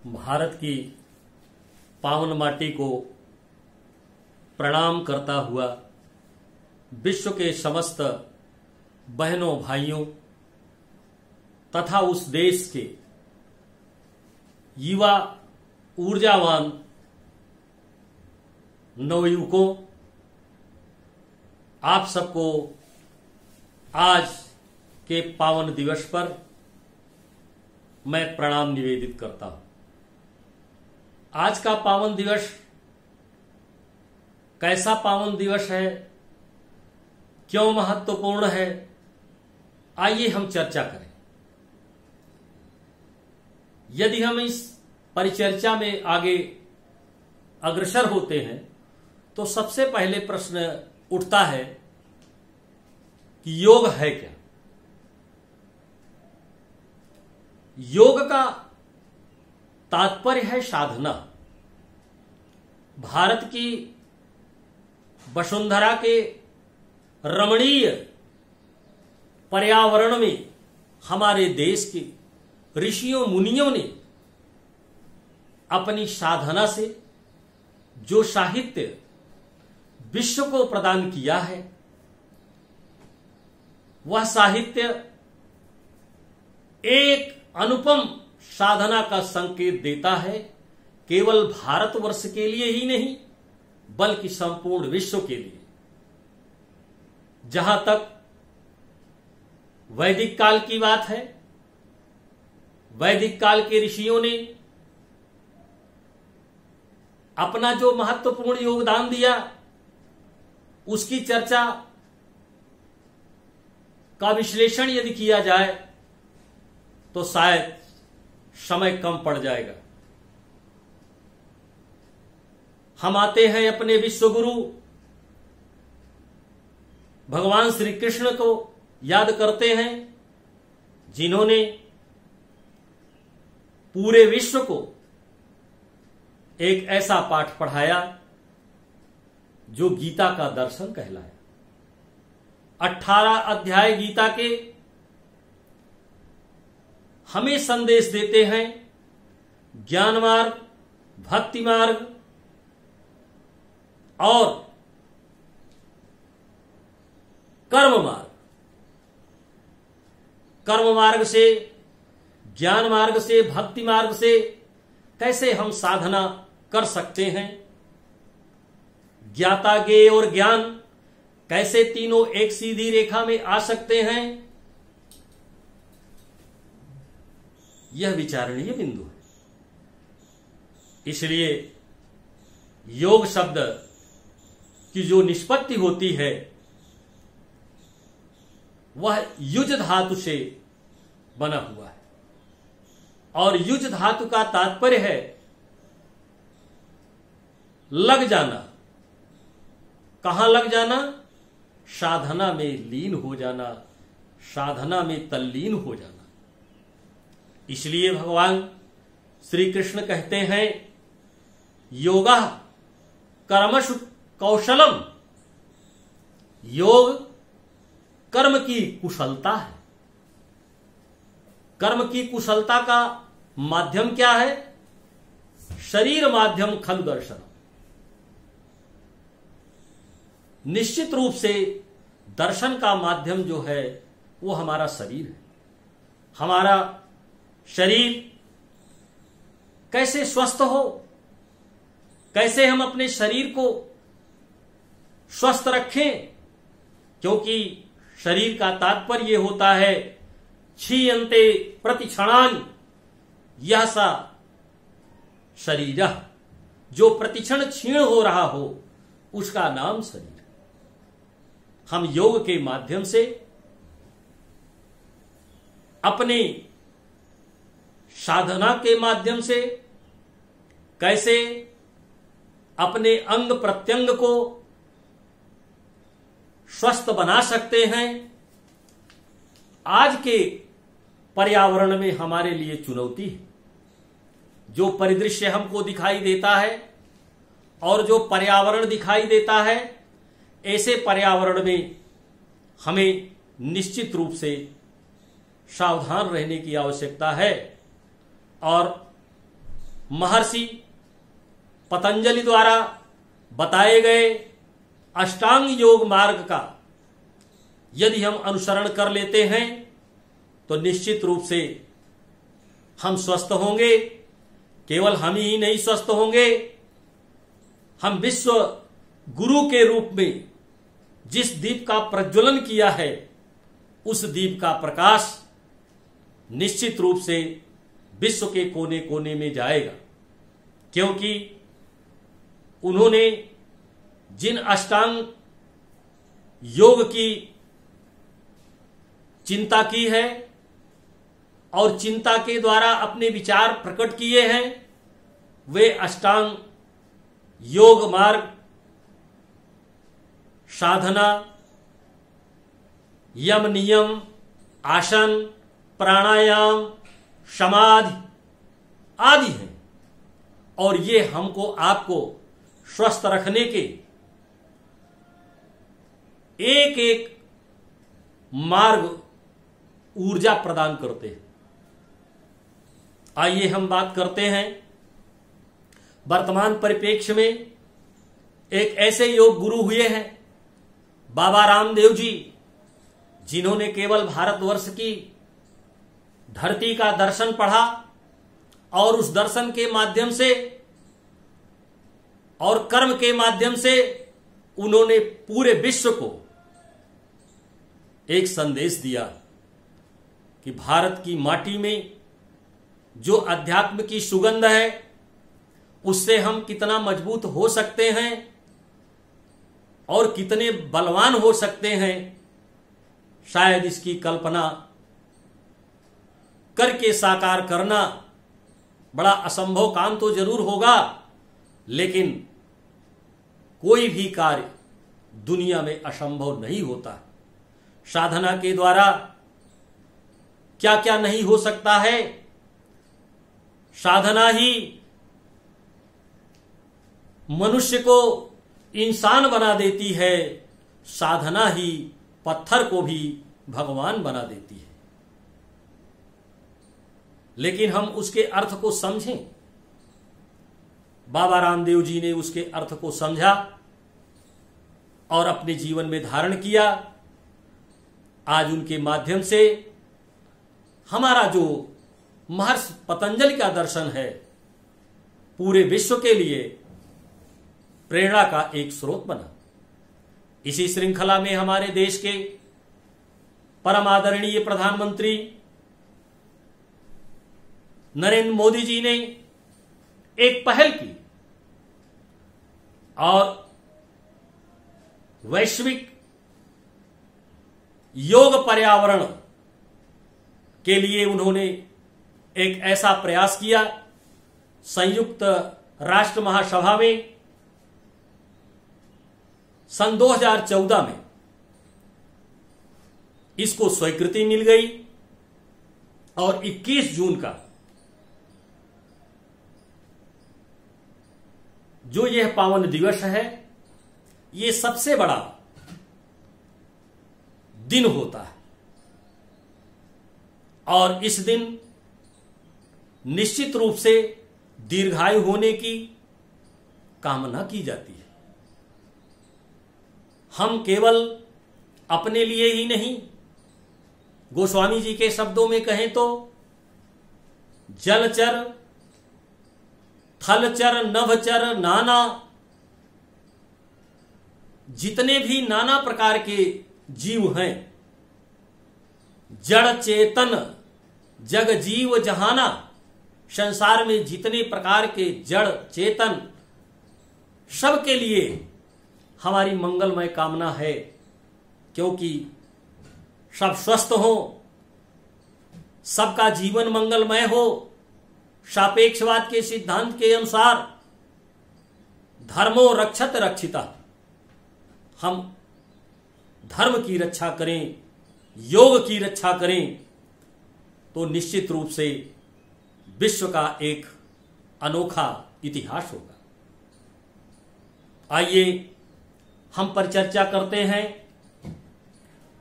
भारत की पावन माटी को प्रणाम करता हुआ विश्व के समस्त बहनों भाइयों तथा उस देश के युवा ऊर्जावान नवयुवकों, आप सबको आज के पावन दिवस पर मैं प्रणाम निवेदित करता हूं। आज का पावन दिवस कैसा पावन दिवस है, क्यों महत्वपूर्ण है, आइए हम चर्चा करें। यदि हम इस परिचर्चा में आगे अग्रसर होते हैं तो सबसे पहले प्रश्न उठता है कि योग है क्या। योग का तात्पर्य है साधना। भारत की वसुंधरा के रमणीय पर्यावरण में हमारे देश के ऋषियों मुनियों ने अपनी साधना से जो साहित्य विश्व को प्रदान किया है, वह साहित्य एक अनुपम साधना का संकेत देता है, केवल भारतवर्ष के लिए ही नहीं बल्कि संपूर्ण विश्व के लिए। जहां तक वैदिक काल की बात है, वैदिक काल के ऋषियों ने अपना जो महत्वपूर्ण योगदान दिया, उसकी चर्चा का विश्लेषण यदि किया जाए तो शायद समय कम पड़ जाएगा। हम आते हैं अपने विश्व गुरु भगवान श्री कृष्ण को याद करते हैं, जिन्होंने पूरे विश्व को एक ऐसा पाठ पढ़ाया जो गीता का दर्शन कहलाया। 18 अध्याय गीता के हमें संदेश देते हैं ज्ञान मार्ग, भक्ति मार्ग और कर्म मार्ग। कर्म मार्ग से, ज्ञान मार्ग से, भक्ति मार्ग से कैसे हम साधना कर सकते हैं, ज्ञाता ज्ञेय और ज्ञान कैसे तीनों एक सीधी रेखा में आ सकते हैं, यह विचारणीय बिंदु है। इसलिए योग शब्द की जो निष्पत्ति होती है वह युज धातु से बना हुआ है, और युज धातु का तात्पर्य है लग जाना। कहां लग जाना? साधना में लीन हो जाना, साधना में तल्लीन हो जाना। इसलिए भगवान श्री कृष्ण कहते हैं योगः कर्मसु कौशलम। योग कर्म की कुशलता है। कर्म की कुशलता का माध्यम क्या है? शरीर माध्यम खलु दर्शन। निश्चित रूप से दर्शन का माध्यम जो है वो हमारा शरीर है। हमारा शरीर कैसे स्वस्थ हो, कैसे हम अपने शरीर को स्वस्थ रखें, क्योंकि शरीर का तात्पर्य होता है क्षीयन्ते प्रतिक्षणानि यह सा शरीरः। जो प्रतिक्षण क्षीण हो रहा हो उसका नाम शरीर है। हम योग के माध्यम से अपने साधना के माध्यम से कैसे अपने अंग प्रत्यंग को स्वस्थ बना सकते हैं। आज के पर्यावरण में हमारे लिए चुनौती है। जो परिदृश्य हमको दिखाई देता है और जो पर्यावरण दिखाई देता है, ऐसे पर्यावरण में हमें निश्चित रूप से सावधान रहने की आवश्यकता है। और महर्षि पतंजलि द्वारा बताए गए अष्टांग योग मार्ग का यदि हम अनुसरण कर लेते हैं तो निश्चित रूप से हम स्वस्थ होंगे। केवल हम ही नहीं स्वस्थ होंगे, हम विश्व गुरु के रूप में जिस दीप का प्रज्वलन किया है उस दीप का प्रकाश निश्चित रूप से विश्व के कोने कोने में जाएगा, क्योंकि उन्होंने जिन अष्टांग योग की चिंता की है और चिंता के द्वारा अपने विचार प्रकट किए हैं, वे अष्टांग योग मार्ग साधना, यम नियम, आसन, प्राणायाम, समाधि आदि हैं। और ये हमको आपको स्वस्थ रखने के एक एक मार्ग ऊर्जा प्रदान करते हैं। आइए हम बात करते हैं वर्तमान परिप्रेक्ष्य में एक ऐसे योग गुरु हुए हैं बाबा रामदेव जी, जिन्होंने केवल भारतवर्ष की धरती का दर्शन पढ़ा और उस दर्शन के माध्यम से और कर्म के माध्यम से उन्होंने पूरे विश्व को एक संदेश दिया कि भारत की माटी में जो अध्यात्म की सुगंध है उससे हम कितना मजबूत हो सकते हैं और कितने बलवान हो सकते हैं, शायद इसकी कल्पना करके साकार करना बड़ा असंभव काम तो जरूर होगा, लेकिन कोई भी कार्य दुनिया में असंभव नहीं होता। साधना के द्वारा क्या क्या नहीं हो सकता है। साधना ही मनुष्य को इंसान बना देती है, साधना ही पत्थर को भी भगवान बना देती है। लेकिन हम उसके अर्थ को समझें। बाबा रामदेव जी ने उसके अर्थ को समझा और अपने जीवन में धारण किया। आज उनके माध्यम से हमारा जो महर्षि पतंजलि का दर्शन है पूरे विश्व के लिए प्रेरणा का एक स्रोत बना। इसी श्रृंखला में हमारे देश के परम आदरणीय प्रधानमंत्री नरेंद्र मोदी जी ने एक पहल की और वैश्विक योग पर्यावरण के लिए उन्होंने एक ऐसा प्रयास किया। संयुक्त राष्ट्र महासभा में सन 2014 में इसको स्वीकृति मिल गई और 21 जून का जो यह पावन दिवस है, ये सबसे बड़ा दिन होता है और इस दिन निश्चित रूप से दीर्घायु होने की कामना की जाती है। हम केवल अपने लिए ही नहीं, गोस्वामी जी के शब्दों में कहें तो जलचर, थलचर, नभचर, नाना, जितने भी नाना प्रकार के जीव हैं, जड़ चेतन जग जीव जहाना, संसार में जितने प्रकार के जड़ चेतन सबके लिए हमारी मंगलमय कामना है, क्योंकि सब स्वस्थ हो, सबका जीवन मंगलमय हो। सापेक्षवाद के सिद्धांत के अनुसार धर्मो रक्षत रक्षिता, हम धर्म की रक्षा करें, योग की रक्षा करें तो निश्चित रूप से विश्व का एक अनोखा इतिहास होगा। आइए हम परिचर्चा करते हैं।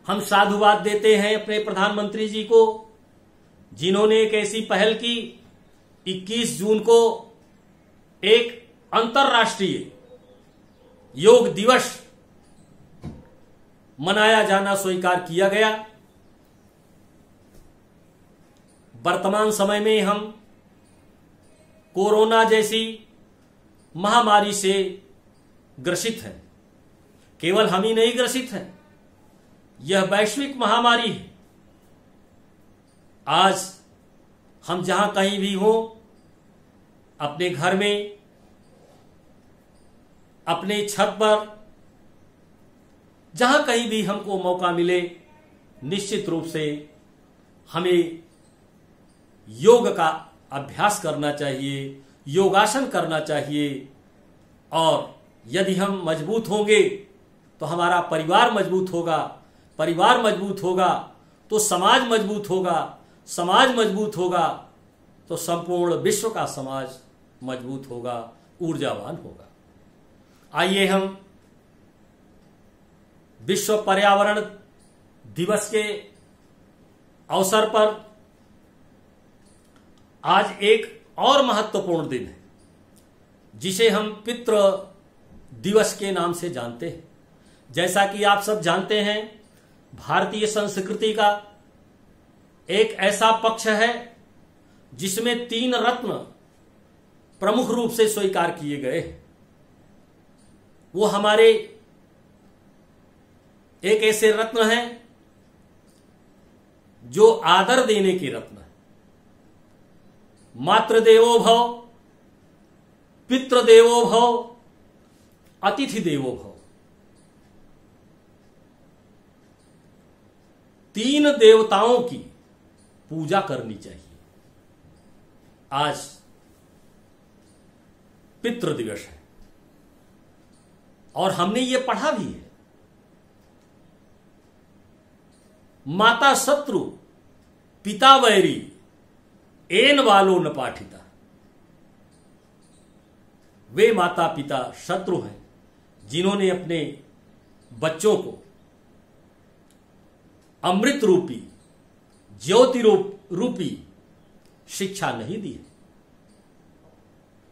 हम साधुवाद देते हैं अपने प्रधानमंत्री जी को, जिन्होंने एक ऐसी पहल की 21 जून को एक अंतर्राष्ट्रीय योग दिवस मनाया जाना स्वीकार किया गया। वर्तमान समय में हम कोरोना जैसी महामारी से ग्रसित हैं। केवल हम ही नहीं ग्रसित हैं, यह वैश्विक महामारी है। आज हम जहां कहीं भी हों, अपने घर में, अपने छत पर, जहां कहीं भी हमको मौका मिले, निश्चित रूप से हमें योग का अभ्यास करना चाहिए, योगासन करना चाहिए। और यदि हम मजबूत होंगे तो हमारा परिवार मजबूत होगा, परिवार मजबूत होगा तो समाज मजबूत होगा, समाज मजबूत होगा तो संपूर्ण विश्व का समाज मजबूत होगा, ऊर्जावान होगा। आइए हम विश्व पर्यावरण दिवस के अवसर पर आज एक और महत्वपूर्ण दिन है, जिसे हम पितृ दिवस के नाम से जानते हैं। जैसा कि आप सब जानते हैं, भारतीय संस्कृति का एक ऐसा पक्ष है जिसमें 3 रत्न प्रमुख रूप से स्वीकार किए गए हैं। वो हमारे एक ऐसे रत्न हैं जो आदर देने के रत्न है। मातृदेवो भव, पितृदेवो भव, अतिथि देवो भव। 3 देवताओं की पूजा करनी चाहिए। आज पितृ दिवस है और हमने ये पढ़ा भी है, माता शत्रु पिता वैरी एन वालो न पाठिता। वे माता पिता शत्रु हैं जिन्होंने अपने बच्चों को अमृत रूपी, ज्योति रूपी शिक्षा नहीं दी है।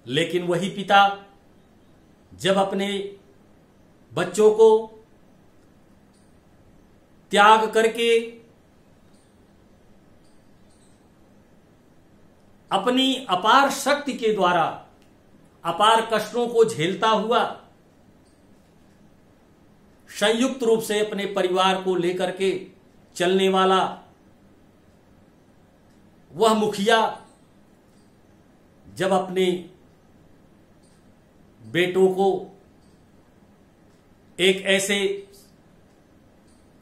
लेकिन वही पिता जब अपने बच्चों को त्याग करके अपनी अपार शक्ति के द्वारा अपार कष्टों को झेलता हुआ संयुक्त रूप से अपने परिवार को लेकर के चलने वाला वह मुखिया जब अपने बेटों को एक ऐसे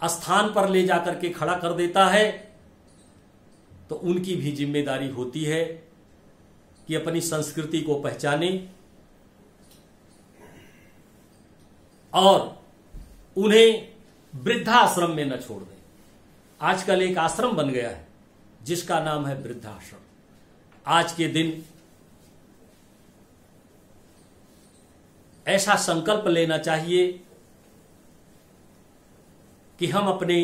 स्थान पर ले जाकर के खड़ा कर देता है, तो उनकी भी जिम्मेदारी होती है कि अपनी संस्कृति को पहचाने और उन्हें वृद्धाश्रम में न छोड़ दें। आजकल एक आश्रम बन गया है जिसका नाम है वृद्धाश्रम। आज के दिन ऐसा संकल्प लेना चाहिए कि हम अपने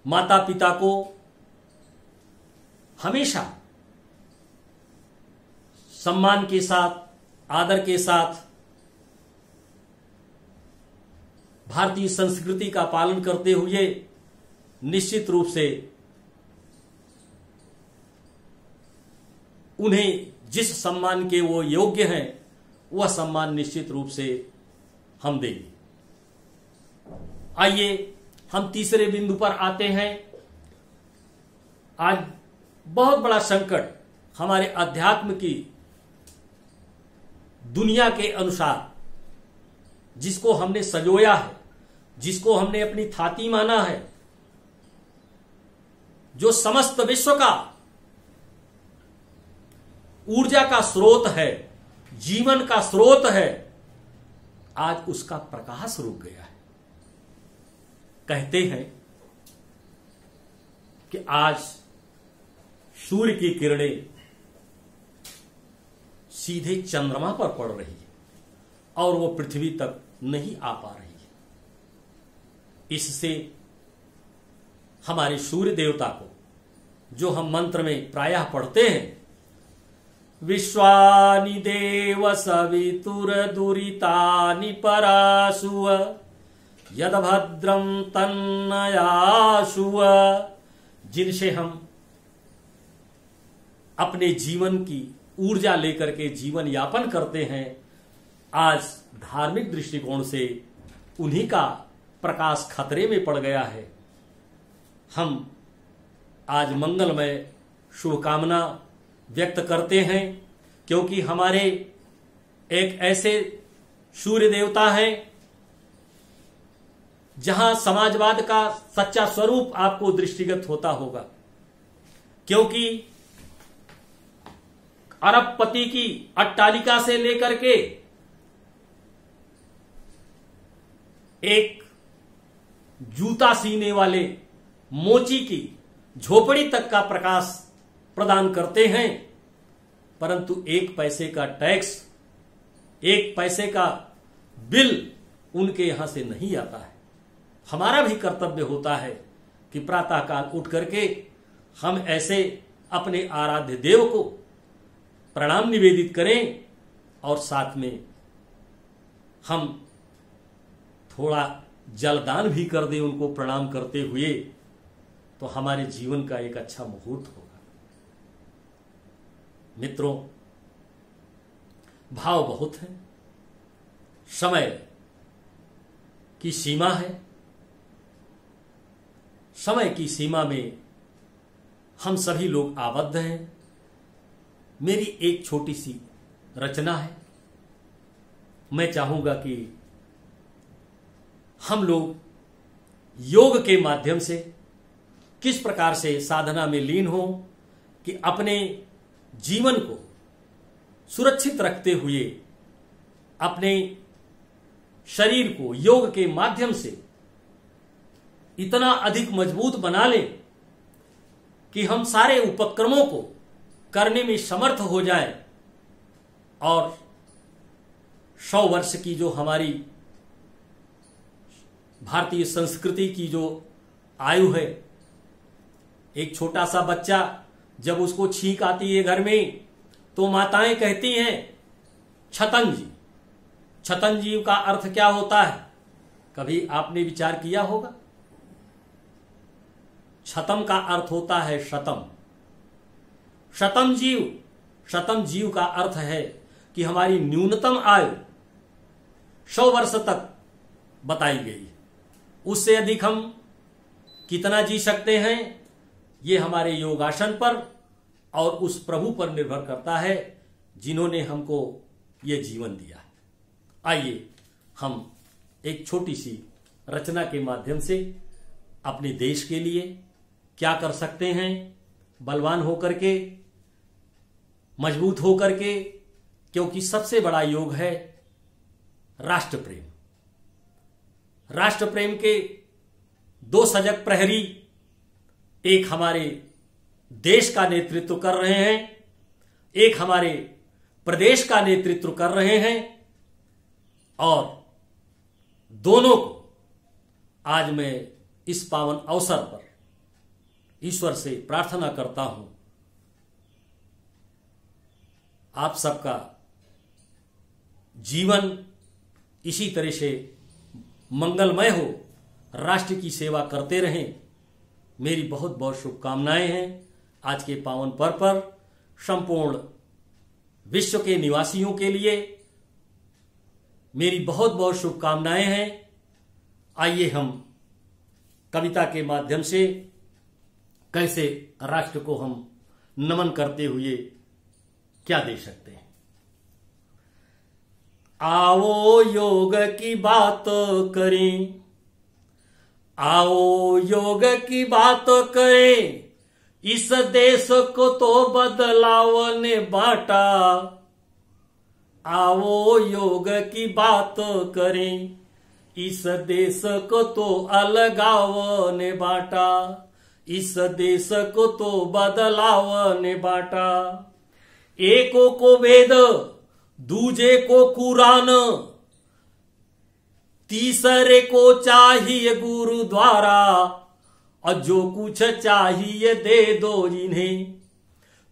माता पिता को हमेशा सम्मान के साथ, आदर के साथ, भारतीय संस्कृति का पालन करते हुए निश्चित रूप से उन्हें जिस सम्मान के वो योग्य हैं वह सम्मान निश्चित रूप से हम देंगे। आइए हम तीसरे बिंदु पर आते हैं। आज बहुत बड़ा संकट हमारे अध्यात्म की दुनिया के अनुसार, जिसको हमने सजोया है, जिसको हमने अपनी थाती माना है, जो समस्त विश्व का ऊर्जा का स्रोत है, जीवन का स्रोत है, आज उसका प्रकाश रुक गया है। कहते हैं कि आज सूर्य की किरणें सीधे चंद्रमा पर पड़ रही है और वो पृथ्वी तक नहीं आ पा रही है। इससे हमारे सूर्य देवता को, जो हम मंत्र में प्रायः पढ़ते हैं, विश्वानि देव सवितुर्दुरितानि पराशुव यदभद्रं तन्नयाशुव। जिनसे हम अपने जीवन की ऊर्जा लेकर के जीवन यापन करते हैं, आज धार्मिक दृष्टिकोण से उन्हीं का प्रकाश खतरे में पड़ गया है। हम आज मंगलमय शुभकामना व्यक्त करते हैं, क्योंकि हमारे एक ऐसे सूर्य देवता हैं जहां समाजवाद का सच्चा स्वरूप आपको दृष्टिगत होता होगा, क्योंकि अरबपति की अट्टालिका से लेकर के एक जूता सीने वाले मोची की झोपड़ी तक का प्रकाश प्रदान करते हैं, परंतु 1 पैसे का टैक्स, 1 पैसे का बिल उनके यहां से नहीं आता है। हमारा भी कर्तव्य होता है कि प्रातःकाल उठ करके हम ऐसे अपने आराध्य देव को प्रणाम निवेदित करें और साथ में हम थोड़ा जलदान भी कर दें उनको प्रणाम करते हुए, तो हमारे जीवन का एक अच्छा मुहूर्त होगा। मित्रों, भाव बहुत है, समय की सीमा है। समय की सीमा में हम सभी लोग आबद्ध हैं। मेरी एक छोटी सी रचना है। मैं चाहूंगा कि हम लोग योग के माध्यम से किस प्रकार से साधना में लीन हो कि अपने जीवन को सुरक्षित रखते हुए अपने शरीर को योग के माध्यम से इतना अधिक मजबूत बना लें कि हम सारे उपक्रमों को करने में समर्थ हो जाएं और 100 वर्ष की जो हमारी भारतीय संस्कृति की जो आयु है, एक छोटा सा बच्चा जब उसको छींक आती है घर में, तो माताएं कहती हैं छतन जी। छतन जी का अर्थ क्या होता है, कभी आपने विचार किया होगा? छतम का अर्थ होता है शतम। शतम जीव का अर्थ है कि हमारी न्यूनतम आयु 100 वर्ष तक बताई गई। उससे अधिक हम कितना जी सकते हैं, ये हमारे योगासन पर और उस प्रभु पर निर्भर करता है जिन्होंने हमको ये जीवन दिया। आइए हम एक छोटी सी रचना के माध्यम से अपने देश के लिए क्या कर सकते हैं, बलवान होकर के, मजबूत होकर के, क्योंकि सबसे बड़ा योग है राष्ट्र प्रेम। राष्ट्र प्रेम के 2 सजग प्रहरी एक हमारे देश का नेतृत्व कर रहे हैं, एक हमारे प्रदेश का नेतृत्व कर रहे हैं, और दोनों को आज मैं इस पावन अवसर पर ईश्वर से प्रार्थना करता हूं, आप सबका जीवन इसी तरह से मंगलमय हो, राष्ट्र की सेवा करते रहें। मेरी बहुत बहुत शुभकामनाएं हैं आज के पावन पर्व पर संपूर्ण विश्व के निवासियों के लिए। मेरी बहुत बहुत शुभकामनाएं हैं। आइए हम कविता के माध्यम से कैसे राष्ट्र को हम नमन करते हुए क्या दे सकते हैं। आओ योग की बात करें, आओ योग की बात करें, इस देश को तो बदलाव ने बांटा। आओ योग की बात करें, इस देश को तो अलगाव ने बांटा, इस देश को तो बदलाव ने बांटा। एको को वेद, दूजे को कुरान, तीसरे को चाहिए गुरुद्वारा, और जो कुछ चाहिए दे दो इन्हें।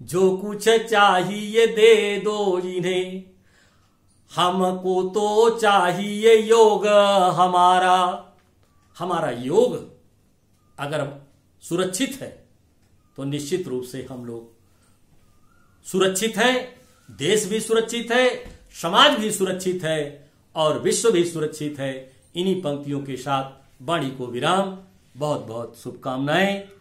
जो कुछ चाहिए दे दो इन्हें, हमको तो चाहिए योग हमारा। हमारा योग अगर सुरक्षित है तो निश्चित रूप से हम लोग सुरक्षित हैं, देश भी सुरक्षित है, समाज भी सुरक्षित है और विश्व भी सुरक्षित है। इन्हीं पंक्तियों के साथ वाणी को विराम। बहुत बहुत शुभकामनाएं।